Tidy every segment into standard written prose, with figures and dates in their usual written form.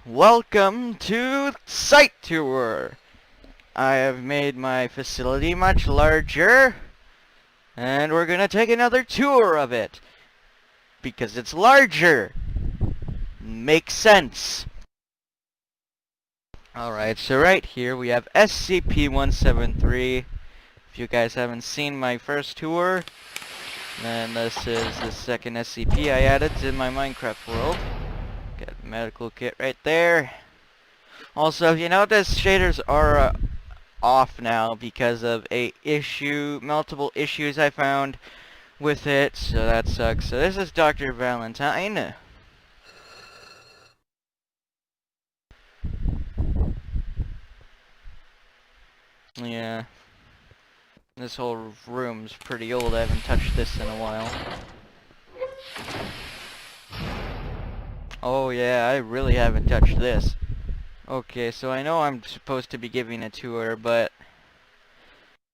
Welcome to Site Tour! I have made my facility much larger, and we're gonna take another tour of it. Because it's larger! Makes sense! Alright, so right here we have SCP-173. If you guys haven't seen my first tour, then this is the second SCP I added to my Minecraft world. Got a medical kit right there. Also, if you notice, shaders are off now because of multiple issues I found with it, so that sucks. So this is Dr. Valentine. Yeah, this whole room's pretty old. I haven't touched this in a while. Oh yeah, I really haven't touched this. Okay, so I know I'm supposed to be giving a tour, but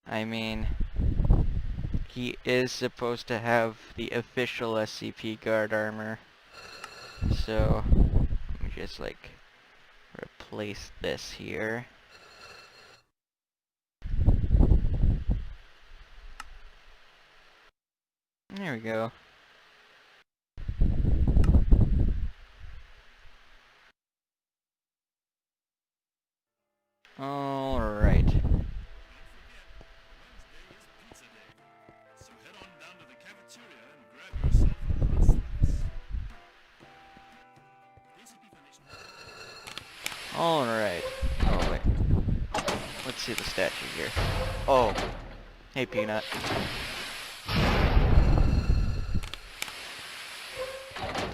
I mean, he is supposed to have the official SCP guard armor. So, let me just like replace this here. There we go. Alright. Alright. Oh, wait. Let's see the statue here. Oh. Hey, Peanut.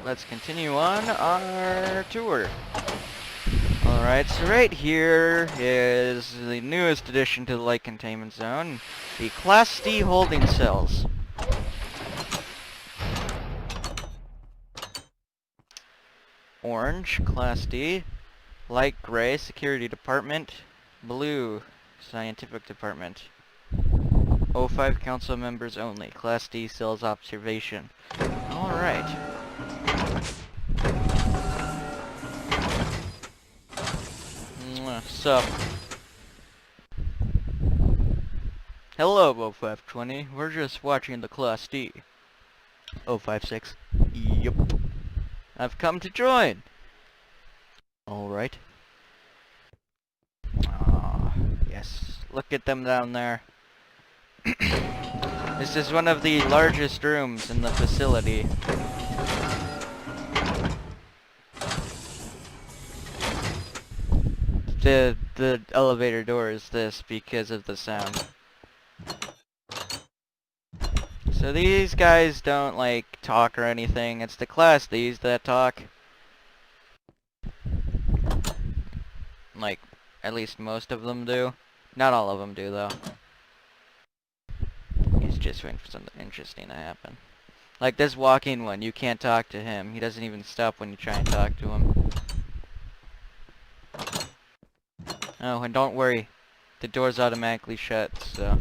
Let's continue on our tour. Alright, so right here is the newest addition to the light containment zone, the Class D holding cells. Orange, Class D. Light gray, Security Department. Blue, Scientific Department. O5 Council members only. Class D cells observation. Alright. So, hello, O520. We're just watching the Class D. 056. Yup. I've come to join. Alright. Yes. Look at them down there. This is one of the largest rooms in the facility. The elevator door is this because of the sound. So these guys don't like talk or anything. It's the Class D's that talk. Like, at least most of them do. Not all of them do though. He's just waiting for something interesting to happen. Like this walking one, you can't talk to him. He doesn't even stop when you try and talk to him. Oh, and don't worry. The door's automatically shut, so...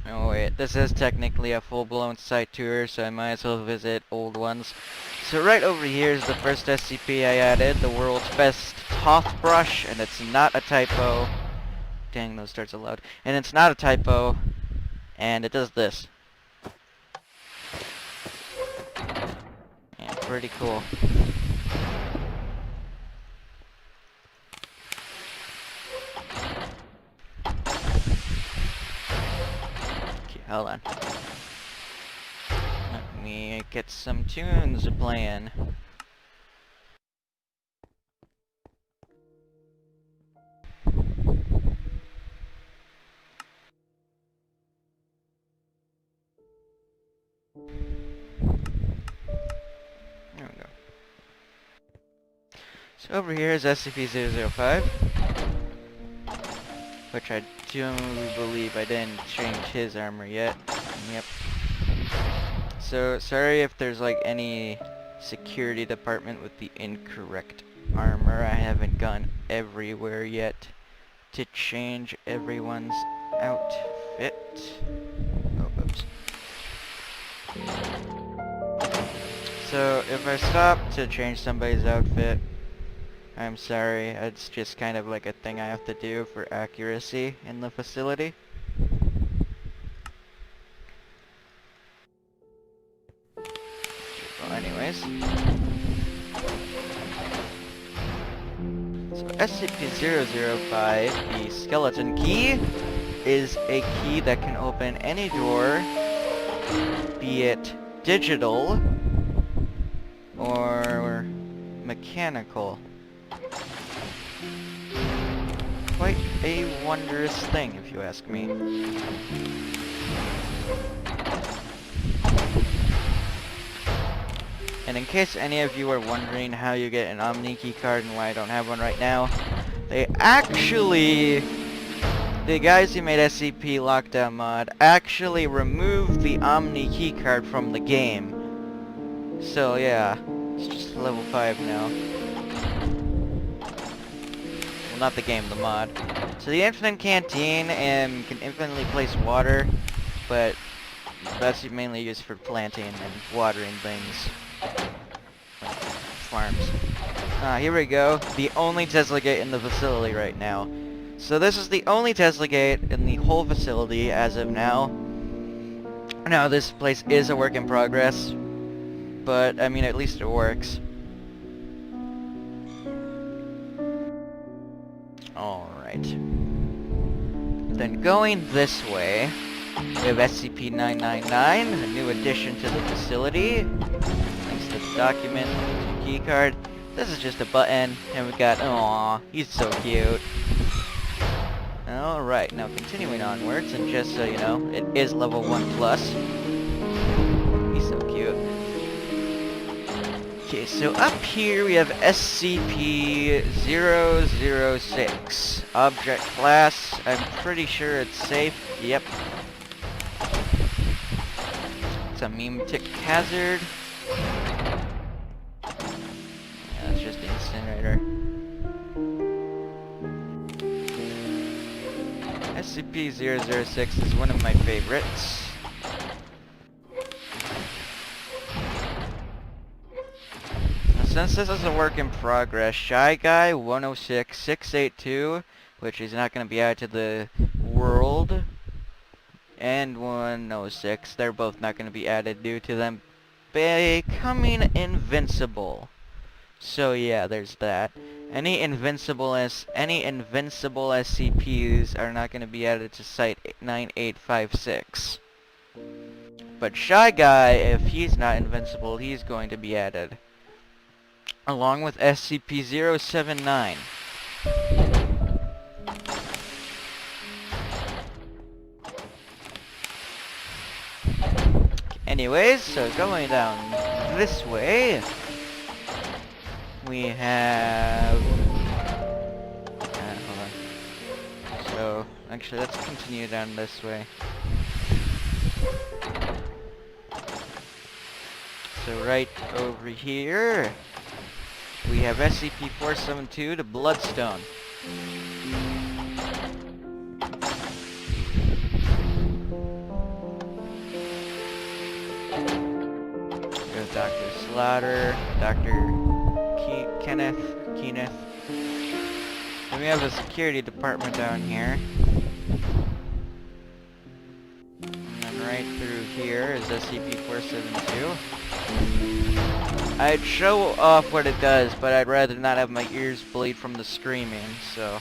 Oh wait, this is technically a full-blown site tour, so I might as well visit old ones. So right over here is the first SCP I added, the world's best toothbrush, and it's not a typo. Dang, those starts are loud. And it's not a typo, and it does this. Yeah, pretty cool. Hold on. Let me get some tunes playing. There we go. So over here is SCP-005, which I do believe I didn't change his armor yet. Yep. So, sorry if there's like any security department with the incorrect armor. I haven't gone everywhere yet to change everyone's outfit. Oh, oops. So, if I stop to change somebody's outfit, I'm sorry, it's just kind of like a thing I have to do for accuracy in the facility. Well, anyways. So SCP-005, the skeleton key, is a key that can open any door, be it digital or mechanical. Quite a wondrous thing, if you ask me. And in case any of you are wondering how you get an Omni key card and why I don't have one right now, the guys who made SCP Lockdown Mod actually removed the Omni key card from the game. So yeah, it's just level 5 now. Well, not the game, the mod. So the infinite canteen can infinitely place water, but that's mainly used for planting and watering things. Like farms. Here we go. The only Tesla gate in the facility right now. So this is the only Tesla gate in the whole facility as of now. Now this place is a work in progress, but I mean at least it works. Alright. Then going this way, we have SCP-999, a new addition to the facility. Thanks to the document, the key card. This is just a button, and we got, aww, he's so cute. Alright, now continuing onwards, and just so you know, it is level 1 plus. He's so cute. Okay, so up here we have SCP-006. Object class, I'm pretty sure it's safe. Yep. It's a memetic hazard. Yeah, it's just an incinerator. SCP-006 is one of my favorites. Since this is a work in progress, Shy Guy 106682, which is not going to be added to the world, and 106, they're both not going to be added due to them becoming invincible. So yeah, there's that. Any invincible SCPs are not going to be added to Site 9856. But Shy Guy, if he's not invincible, he's going to be added. Along with SCP-079. Anyways, so going down this way, we have... hold on. So, actually, let's continue down this way. So right over here, we have SCP-472, the Bloodstone. We have Dr. Slaughter, Dr. Kenneth. Then we have a security department down here. And then right through here is SCP-472. I'd show off what it does, but I'd rather not have my ears bleed from the screaming, so...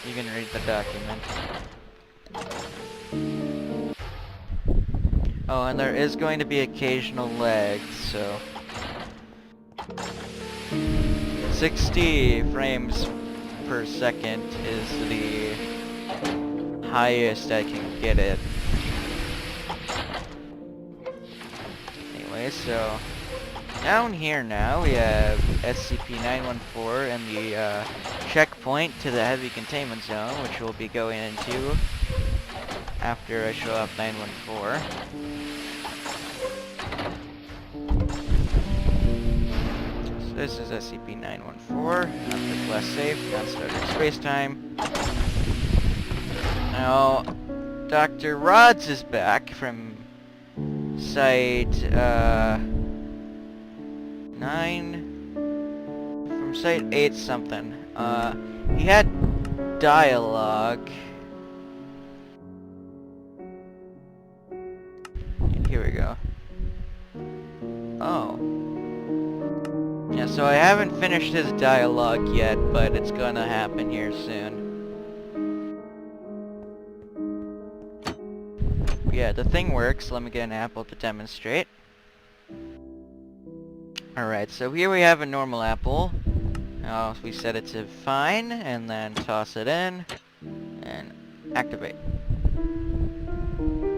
You can read the document. Oh, and there is going to be occasional lag, so... 60 frames per second is the highest I can get it. Anyway, so down here now we have SCP-914 and the checkpoint to the heavy containment zone, which we'll be going into after I show off 914. So this is SCP-914, after class safe, non-starter space-time. Now, Dr. Rods is back from site 9, from site 8 something. He had dialogue. Here we go. Oh. Yeah, so I haven't finished his dialogue yet, but it's gonna happen here soon. Yeah, the thing works. Let me get an apple to demonstrate. Alright, so here we have a normal apple. Now we set it to fine, and then toss it in, and activate.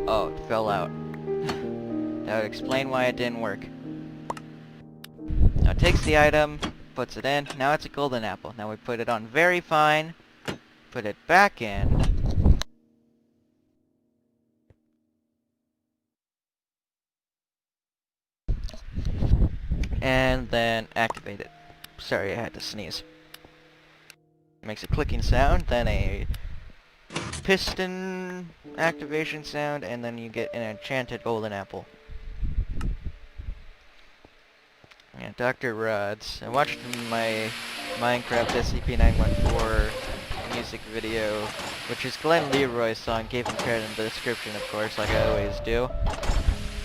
Oh, it fell out. That would explain why it didn't work. Now it takes the item, puts it in. Now it's a golden apple. Now we put it on very fine, put it back in. And then activate it. Sorry, I had to sneeze. Makes a clicking sound, then a piston activation sound, and then you get an enchanted golden apple. Yeah, Dr. Rods. I watched my Minecraft SCP-914 music video, which is Glenn Leroy's song. Gave him credit in the description, of course, like I always do.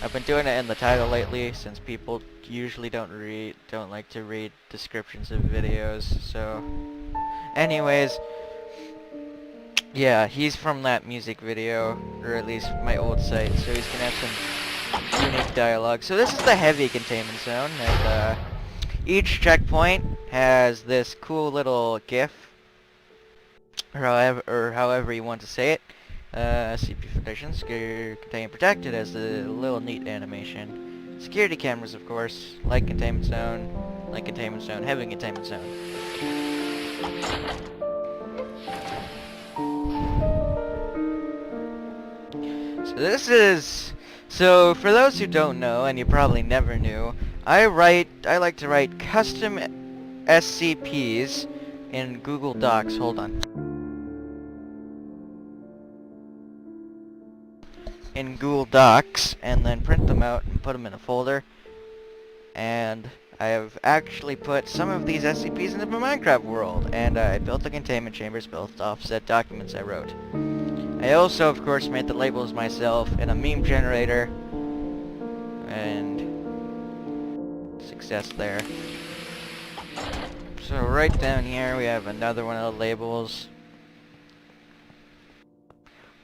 I've been doing it in the title lately, since people usually don't like to read descriptions of videos. So, anyways, yeah, he's from that music video, or at least my old site. So he's gonna have some unique dialogue. So this is the heavy containment zone, and each checkpoint has this cool little GIF, or however you want to say it. CP foundations, contain protected as a little neat animation. Security cameras, of course, light containment zone, heavy containment zone. So for those who don't know, and you probably never knew, I like to write custom SCPs in Google Docs. Hold on. In Google Docs, and then print them out and put them in a folder. And I have actually put some of these SCPs into my Minecraft world, and I built the containment chambers built off said documents I wrote. I also, of course, made the labels myself in a meme generator, and success there. So right down here we have another one of the labels.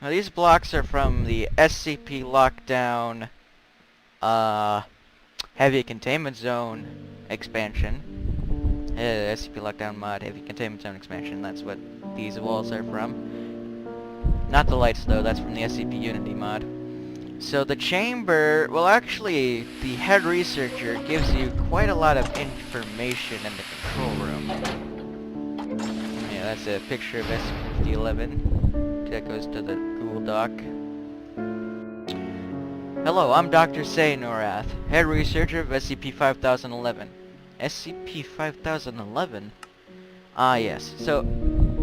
Now these blocks are from the SCP Lockdown Heavy Containment Zone expansion. SCP Lockdown mod Heavy Containment Zone expansion, that's what these walls are from. Not the lights though, that's from the SCP Unity mod. So the chamber, well actually, the head researcher gives you quite a lot of information in the control room. Yeah, that's a picture of SCP-5011. That goes to the Google Doc. Hello, I'm Dr. Saynorath, head researcher of SCP-5011. SCP-5011? Ah yes, so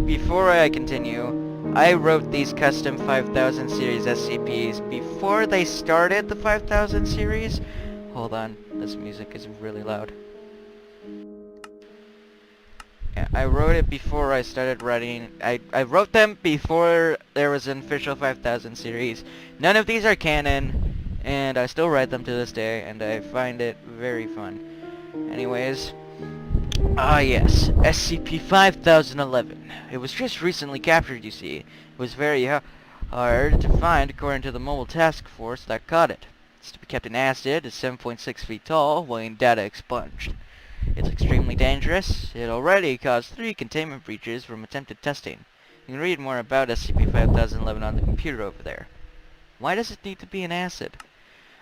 before I continue, I wrote these custom 5000 series SCPs before they started the 5000 series. Hold on, this music is really loud. Yeah, I wrote it before I started writing. I wrote them before there was an official 5000 series. None of these are canon, and I still write them to this day, and I find it very fun. Anyways, yes, SCP-5011. It was just recently captured, you see. It was very hard to find according to the mobile task force that caught it. It's to be kept in acid, is 7.6 feet tall, weighing data expunged. It's extremely dangerous. It already caused 3 containment breaches from attempted testing. You can read more about SCP-5011 on the computer over there. Why does it need to be an acid?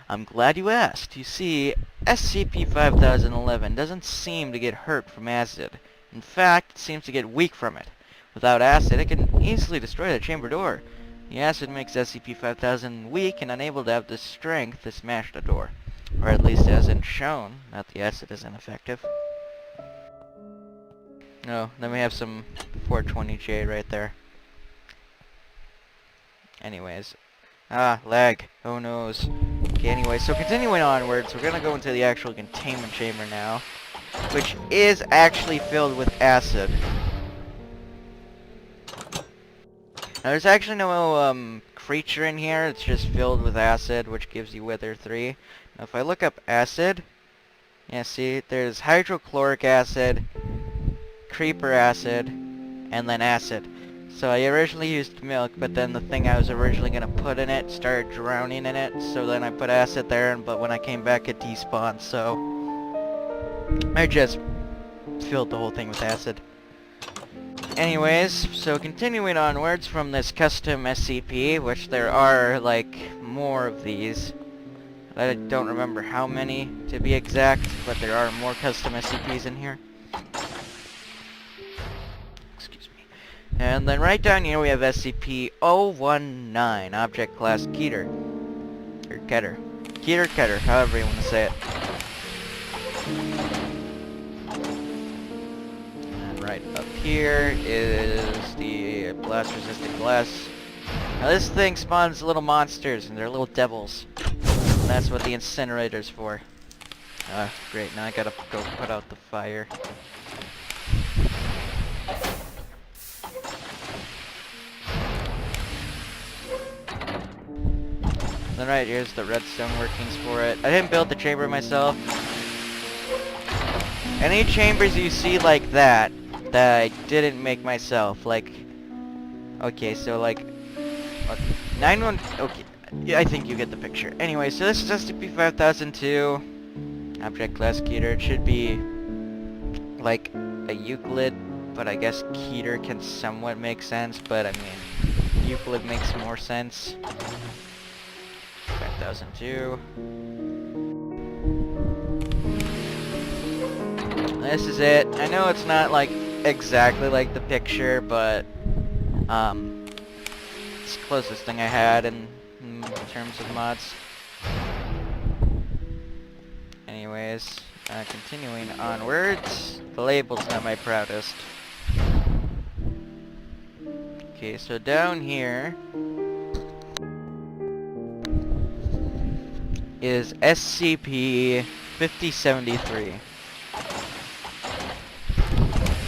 I'm glad you asked. You see, SCP-5011 doesn't seem to get hurt from acid. In fact, it seems to get weak from it. Without acid, it can easily destroy the chamber door. The acid makes SCP-5000 weak and unable to have the strength to smash the door. Or at least it hasn't shown that the acid is ineffective. No, then we have some 420J right there. Anyways. Lag. Who knows? Okay, anyway, so continuing onwards, we're gonna go into the actual containment chamber now, which is actually filled with acid. Now, there's actually no creature in here. It's just filled with acid, which gives you Wither 3. Now, if I look up acid, yeah, see, there's hydrochloric acid, creeper acid, and then acid. So I originally used milk, but then the thing I was originally going to put in it started drowning in it, so then I put acid there, but when I came back it despawned, so I just filled the whole thing with acid. Anyways, so continuing onwards from this custom SCP, which there are, like, more of these. I don't remember how many, to be exact, but there are more custom SCPs in here. Excuse me. And then right down here we have SCP-019, Object Class Keter. Or Keter. Keter, however you want to say it. Right up here is the blast-resistant glass. Now this thing spawns little monsters, and they're little devils. And that's what the incinerator's for. Great, now I gotta go put out the fire. Then right here's the redstone workings for it. I didn't build the chamber myself. Any chambers you see like that I didn't make myself, like, okay, so like, okay, 91, okay, yeah, I think you get the picture. Anyway, so this is SCP-5002, Object Class Keter. It should be, like, a Euclid, but I guess Keter can somewhat make sense, but I mean, Euclid makes more sense. 5002. This is it. I know it's not, like, exactly like the picture, but it's the closest thing I had in terms of mods. Anyways, continuing onwards, the label's not my proudest. Okay, so down here is SCP-5073.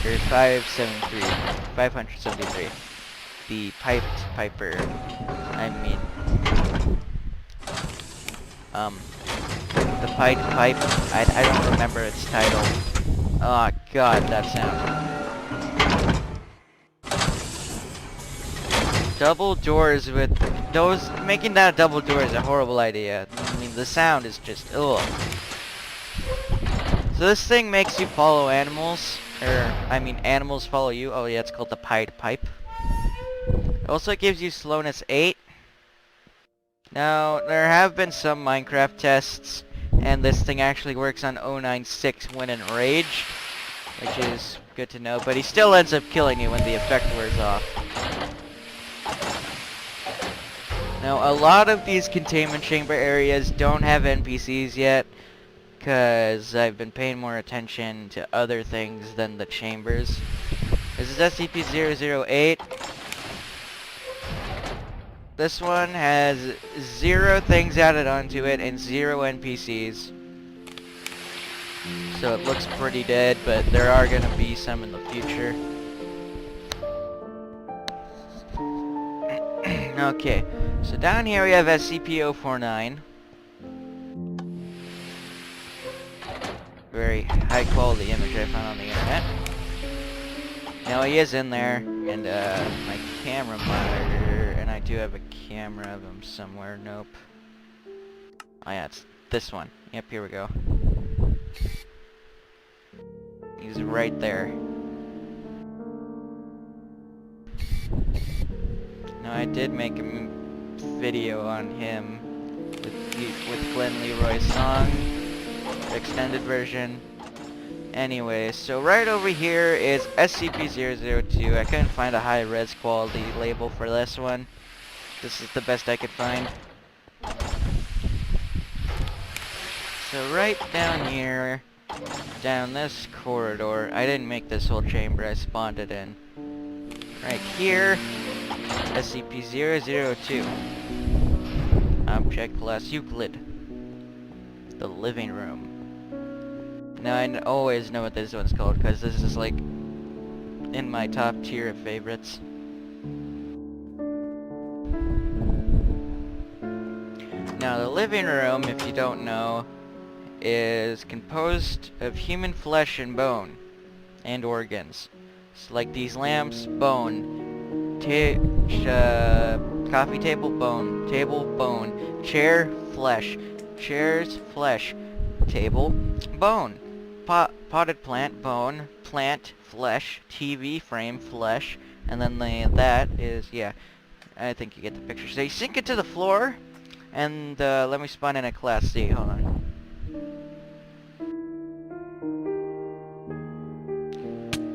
Or 573. The Piped Piper. I mean... the Piped Pipe. I don't remember its title. Oh god, that sound. Double doors with... those... making that a double door is a horrible idea. I mean, the sound is just... ugh. So this thing makes you follow animals. Or, I mean, animals follow you. Oh yeah, it's called the Pied Pipe. It also gives you slowness 8. Now, there have been some Minecraft tests, and this thing actually works on 096 when enraged, which is good to know, but he still ends up killing you when the effect wears off. Now, a lot of these containment chamber areas don't have NPCs yet, because I've been paying more attention to other things than the chambers. This is SCP-008. This one has 0 things added onto it and 0 NPCs. So it looks pretty dead, but there are gonna be some in the future. Okay, so down here we have SCP-049. Very high quality image I found on the internet. Now he is in there, and my camera monitor, and I do have a camera of him somewhere. Nope. Oh yeah, it's this one. Yep, here we go. He's right there. Now I did make a video on him with Glenn Leroy's song. Extended version. Anyway, so right over here is SCP-002. I couldn't find a high res quality label for this one. This is the best I could find. So right down here, down this corridor, I didn't make this whole chamber, I spawned it in. Right here, SCP-002. Object Class Euclid. the living room. Now always know what this one's called because this is like in my top tier of favorites. Now the living room, if you don't know, is composed of human flesh and bone and organs. So like these lamps, bone, coffee table, bone, chair, flesh, chairs, flesh, table, bone, potted plant, bone, plant, flesh, TV frame, flesh, and then that is, yeah, I think you get the picture. So you sink it to the floor, and let me spawn in a Class C, hold on.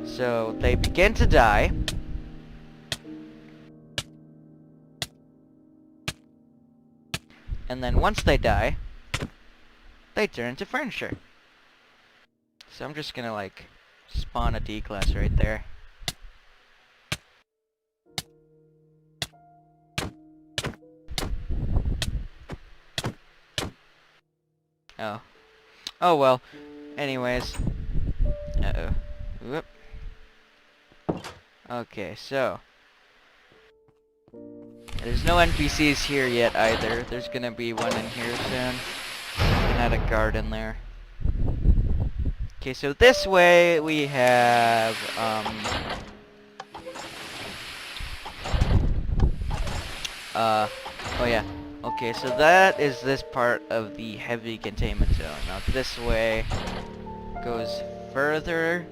So they begin to die. And then once they die, they turn into furniture. So I'm just gonna like spawn a D class right there. Oh. Oh well. Anyways. Uh-oh. Whoop. Okay, so there's no NPCs here yet either. There's gonna be one in here soon. And add a guard in there. Okay, so this way we have oh yeah. Okay, so that is this part of the heavy containment zone. Now this way goes further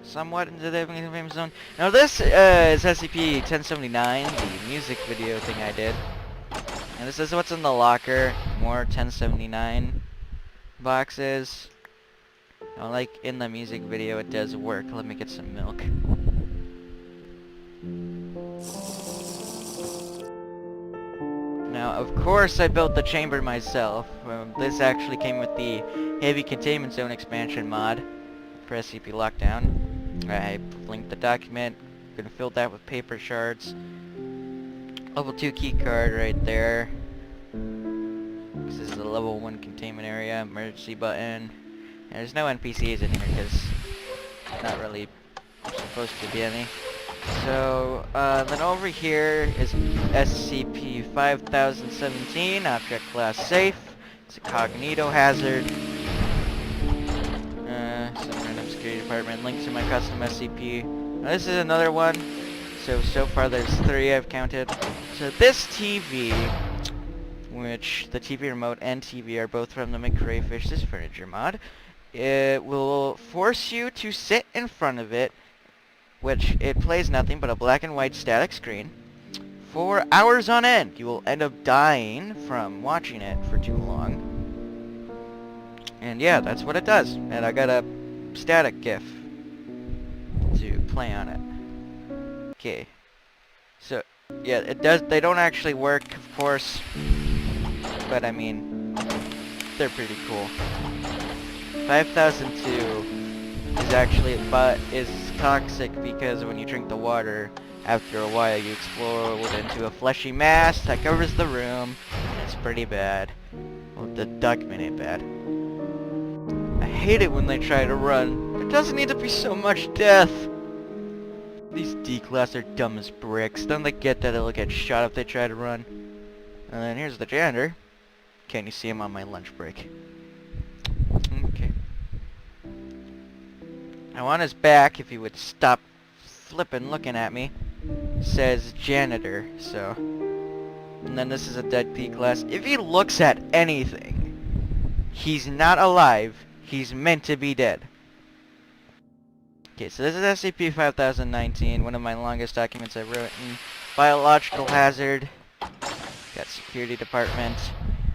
somewhat into the heavy containment zone. Now this is SCP-1079, the music video thing I did. And this is what's in the locker. More 1079 boxes. Now, like in the music video, it does work. Let me get some milk. Now, of course, I built the chamber myself. This actually came with the Heavy Containment Zone expansion mod for SCP Lockdown. I linked the document. Gonna fill that with paper shards. Level 2 key card right there. This is the level 1 containment area. Emergency button. And there's no NPCs in here because not really supposed to be any. So, then over here is SCP-5017, Object Class Safe. It's a Cognito Hazard. Some random security department. Link to my custom SCP. Now, this is another one. So far there's 3 I've counted. So this TV, which the TV remote and TV are both from the McCrayfish's Furniture mod, it will force you to sit in front of it, which it plays nothing but a black and white static screen, for hours on end. You will end up dying from watching it for too long. And yeah, that's what it does. And I got a static GIF to play on it. Okay. So, yeah, it does. They don't actually work, of course. But I mean, they're pretty cool. 5002 is actually, but is toxic because when you drink the water, after a while you explode into a fleshy mass that covers the room, and it's pretty bad. Well, the documented bad. I hate it when they try to run. There doesn't need to be so much death. These D-class are dumb as bricks. Don't they get that they'll get shot if they try to run? And then here's the janitor. Can you see him on my lunch break? Okay. Now on his back, if he would stop flipping looking at me, says janitor, so. And then this is a dead D-class. If he looks at anything, he's not alive. He's meant to be dead. Okay, so this is SCP-5019, one of my longest documents I've written. Biological hazard. Got security department.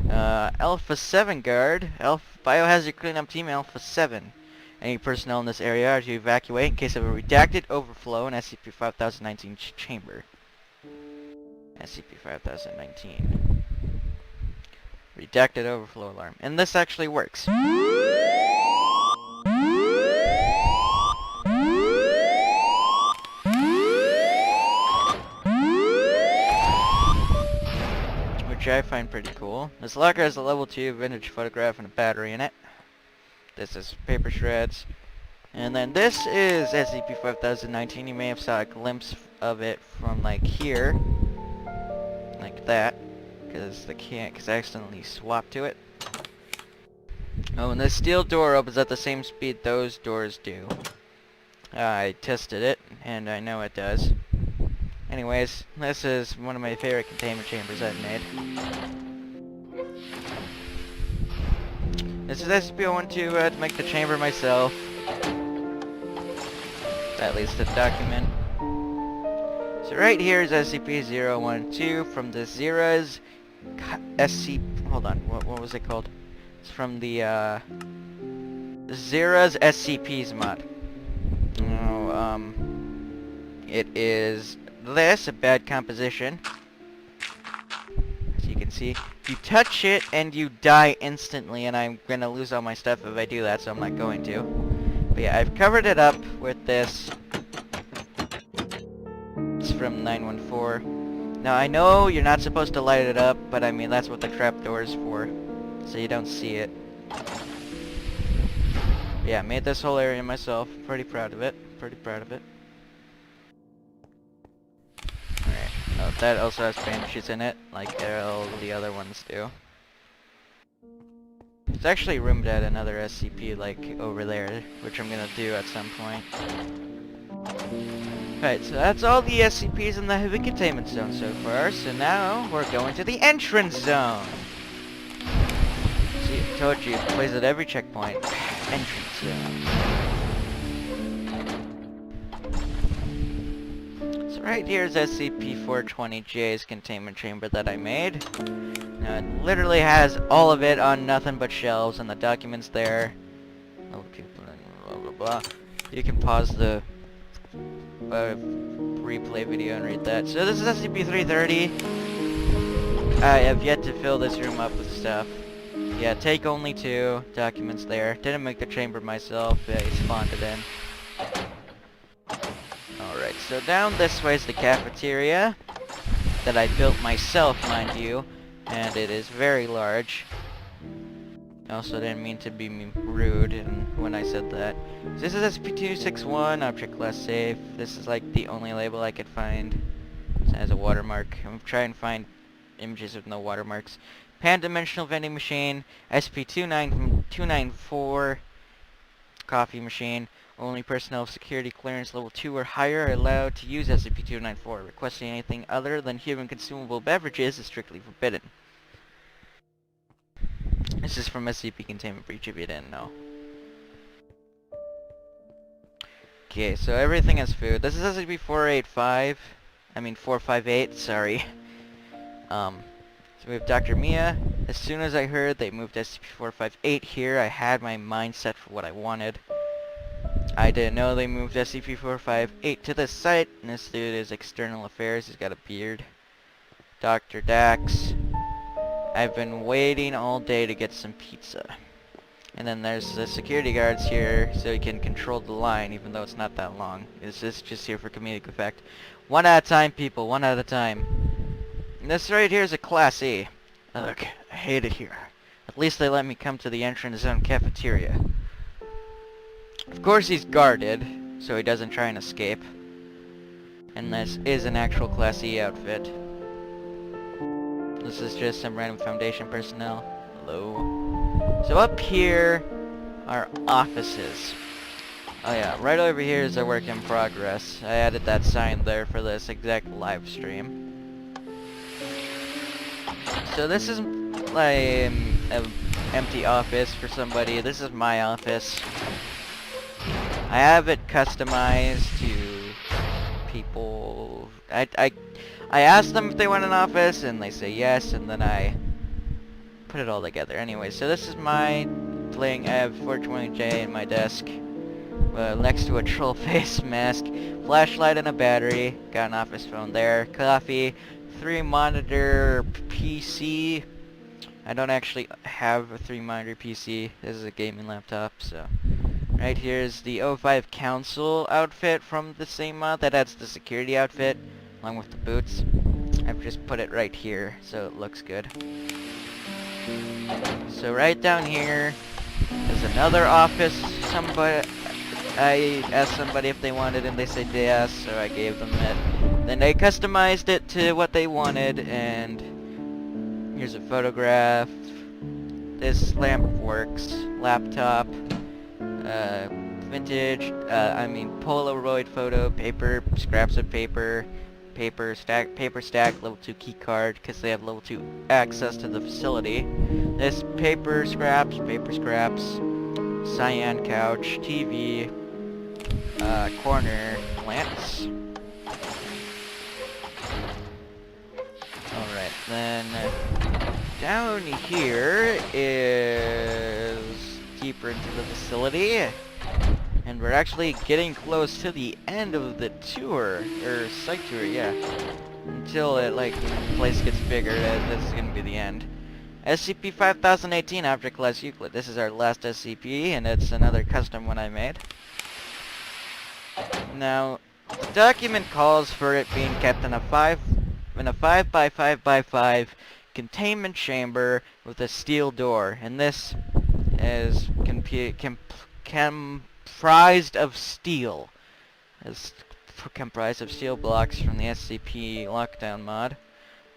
Alpha 7 guard. Biohazard cleanup team Alpha 7. Any personnel in this area are to evacuate in case of a redacted overflow in SCP-5019 chamber. SCP-5019. Redacted overflow alarm. And this actually works. which I find pretty cool. This locker has a level 2 vintage photograph and a battery in it. This is paper shreds. And then this is SCP-5019. You may have saw a glimpse of it from like here. Like that. Because I accidentally swapped to it. Oh, and this steel door opens at the same speed those doors do. I tested it, and I know it does. Anyways, this is one of my favorite containment chambers I've made. This is SCP-012 to make the chamber myself. At least the document. So right here is SCP-012 from the Zera's hold on, what was it called? It's from the Zera's SCPs mod. It is this, a bad composition. As you can see, you touch it and you die instantly, and I'm gonna lose all my stuff if I do that, so I'm not going to. But yeah, I've covered it up with this. It's from 914. Now I know you're not supposed to light it up, but I mean that's what the trapdoor is for, so you don't see it. Yeah, I made this whole area myself. Pretty proud of it. Pretty proud of it. Alright. Oh, that also has bandages in it, like all the other ones do. It's actually roomed at another SCP, like, over there, which I'm gonna do at some point. Alright, so that's all the SCPs in the heavy containment zone so far, so now we're going to the entrance zone! See, I told you, it plays at every checkpoint. Entrance zone. So right here is SCP-420J's containment chamber that I made. Now it literally has all of it on nothing but shelves, and the documents there. Blah blah blah. You can pause the replay video and read that. So this is SCP-330. I have yet to fill this room up with stuff. Yeah, take only 2 documents there. Didn't make the chamber myself. I spawned it in. Alright, so down this way is the cafeteria that I built myself, mind you, and it is very large. I also didn't mean to be rude when I said that. This is SCP-261, object class safe. This is like the only label I could find. It has a watermark. I'm trying to find images with no watermarks. Pan-dimensional vending machine, SCP-294, coffee machine. Only personnel of security clearance level 2 or higher are allowed to use SCP-294. Requesting anything other than human consumable beverages is strictly forbidden. This is from SCP Containment Breach if you didn't know. Okay, so everything has food. This is SCP-458, sorry. So we have Dr. Mia. As soon as I heard they moved SCP-458 here, I had my mind set for what I wanted. I didn't know they moved SCP-458 to this site, and this dude is external affairs. He's got a beard. Dr. Dax. I've been waiting all day to get some pizza. And then there's the security guards here, so he can control the line, even though it's not that long. It's just here for comedic effect. One at a time, people. One at a time. And this right here is a Class E. Ugh, I hate it here. At least they let me come to the entrance zone cafeteria. Of course he's guarded, so he doesn't try and escape. And this is an actual Class E outfit. This is just some random Foundation personnel. Hello. So up here are offices. Oh yeah, right over here is a work in progress. I added that sign there for this exact live stream. So this is like an empty office for somebody. This is my office. I have it customized to people. I ask them if they want an office, and they say yes, and then I put it all together. Anyway, so this is my thing. I have 420J in my desk, next to a troll face mask, flashlight and a battery. Got an office phone there. Coffee, 3-monitor PC. I don't actually have a 3-monitor PC. This is a gaming laptop, so. Right here is the O5 Council outfit from the same mod that adds the security outfit, along with the boots. I've just put it right here so it looks good. So right down here is another office. I asked somebody if they wanted and they said yes, so I gave them it. Then they customized it to what they wanted, and here's a photograph. This lamp works. Laptop. Vintage. Polaroid photo. Paper. Scraps of paper. Paper stack. Level 2 key card, because they have level 2 access to the facility. This paper scraps. Cyan couch. TV. Corner lamps. Alright, then down here is deeper into the facility, and we're actually getting close to the end of the tour, or site tour, yeah. Until it, the place gets bigger, this is gonna be the end. SCP-5018 Object Class Euclid. This is our last SCP, and it's another custom one I made. Now, the document calls for it being kept in a 5 by 5 by 5 containment chamber with a steel door, and this is comprised of steel. It's comprised of steel blocks from the SCP lockdown mod.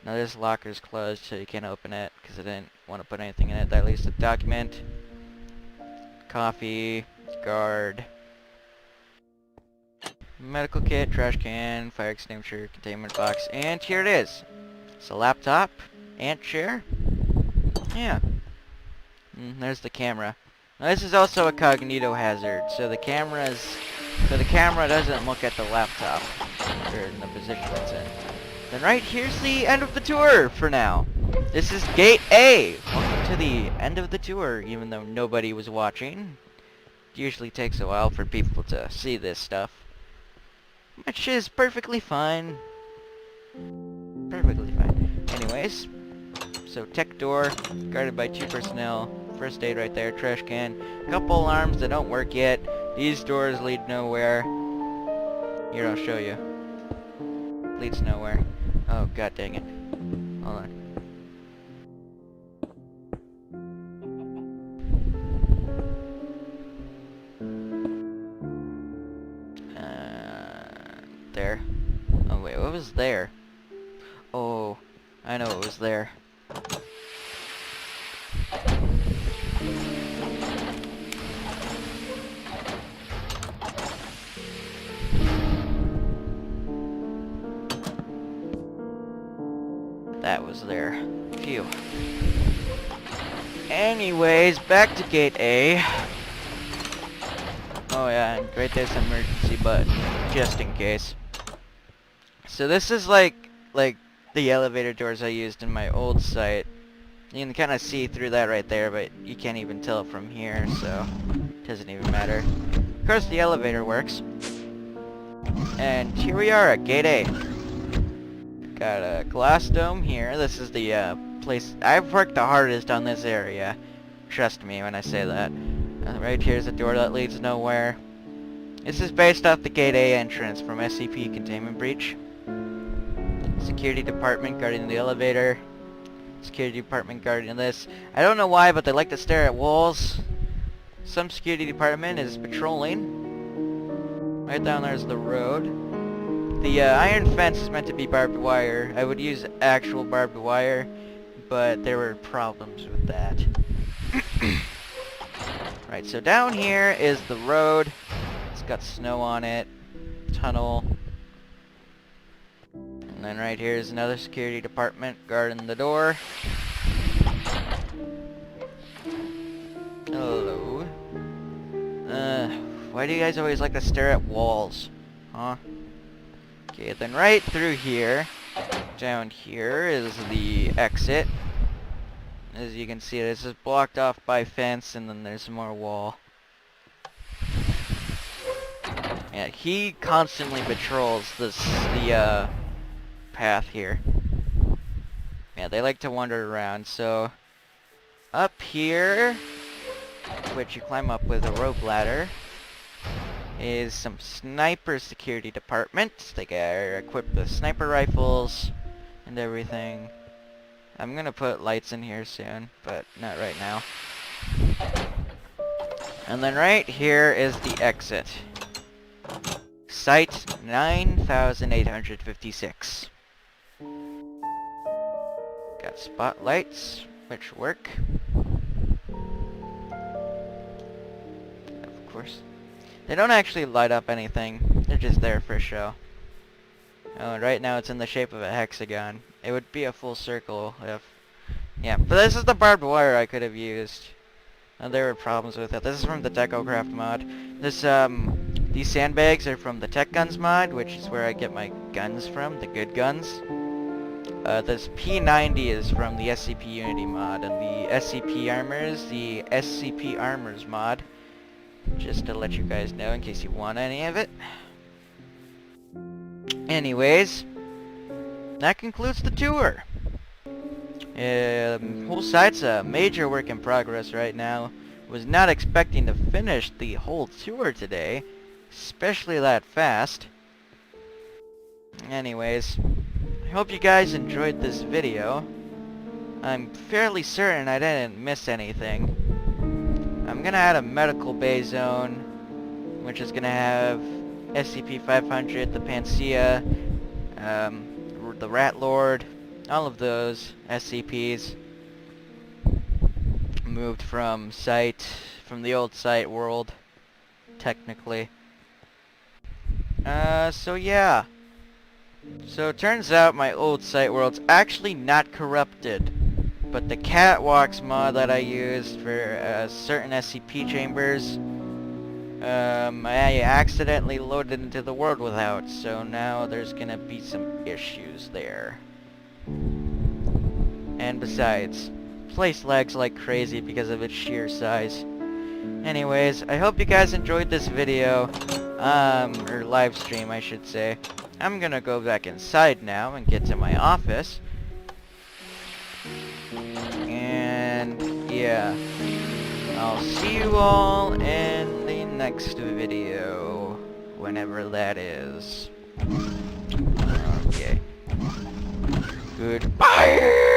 Now this locker's closed, so you can't open it because I didn't want to put anything in it. That leaves the document, coffee, guard, medical kit, trash can, fire extinguisher, containment box, and here it is. It's a laptop, ant chair. Yeah. There's the camera. Now this is also a cognito hazard, so the camera doesn't look at the laptop or in the position it's in. Then right here's the end of the tour for now. This is Gate A. Welcome to the end of the tour, even though nobody was watching. It usually takes a while for people to see this stuff, which is perfectly fine. Perfectly fine. Anyways, so tech door, guarded by 2 personnel. First aid right there, trash can. Couple alarms that don't work yet. These doors lead nowhere. Here, I'll show you. Leads nowhere. Oh, god dang it. Hold on. There. Oh wait, what was there? Oh, I know what was there. That was there. Phew. Anyways, back to Gate A. Oh yeah, and right there's an emergency button, just in case. So this is like the elevator doors I used in my old site. You can kind of see through that right there, but you can't even tell it from here, so it doesn't even matter. Of course, the elevator works. And here we are at Gate A. Got a glass dome here. This is the place I've worked the hardest on this area. Trust me when I say that. Right here's a door that leads nowhere. This is based off the Gate A entrance from SCP Containment Breach. Security department guarding the elevator. Security department guarding this. I don't know why, but they like to stare at walls. Some security department is patrolling. Right down there's the road. The iron fence is meant to be barbed wire. I would use actual barbed wire, but there were problems with that. Right, so down here is the road. It's got snow on it. Tunnel. And then right here is another security department guarding the door. Hello. Why do you guys always like to stare at walls? Huh? Okay, then right through here, down here is the exit. As you can see, this is blocked off by fence, and then there's more wall. Yeah, he constantly patrols the path here. Yeah, they like to wander around, so up here, which you climb up with a rope ladder, is some sniper security department. They are equipped with sniper rifles and everything. I'm gonna put lights in here soon, but not right now. And then right here is the exit. Site 9856. Got spotlights, which work. Of course. They don't actually light up anything. They're just there for show. Oh, and right now it's in the shape of a hexagon. It would be a full circle if... Yeah, but this is the barbed wire I could have used. There were problems with it. This is from the DecoCraft mod. These sandbags are from the Tech Guns mod, which is where I get my guns from, the good guns. This P90 is from the SCP Unity mod, and the SCP armor is the SCP Armors mod. Just to let you guys know in case you want any of it. Anyways, that concludes the tour. Whole site's a major work in progress right now. Was not expecting to finish the whole tour today, especially that fast. Anyways, I hope you guys enjoyed this video. I'm fairly certain I didn't miss anything. I'm gonna add a medical bay zone, which is gonna have SCP-500, the Panacea, the Rat Lord, all of those SCPs moved from the old site world, technically. So yeah. So it turns out my old site world's actually not corrupted, but the catwalks mod that I used for certain SCP chambers, I accidentally loaded into the world without, so now there's gonna be some issues there. And besides, place lags like crazy because of its sheer size. Anyways, I hope you guys enjoyed this video, or live stream I should say. I'm gonna go back inside now and get to my office. And yeah, I'll see you all in the next video, whenever that is. Okay. Goodbye!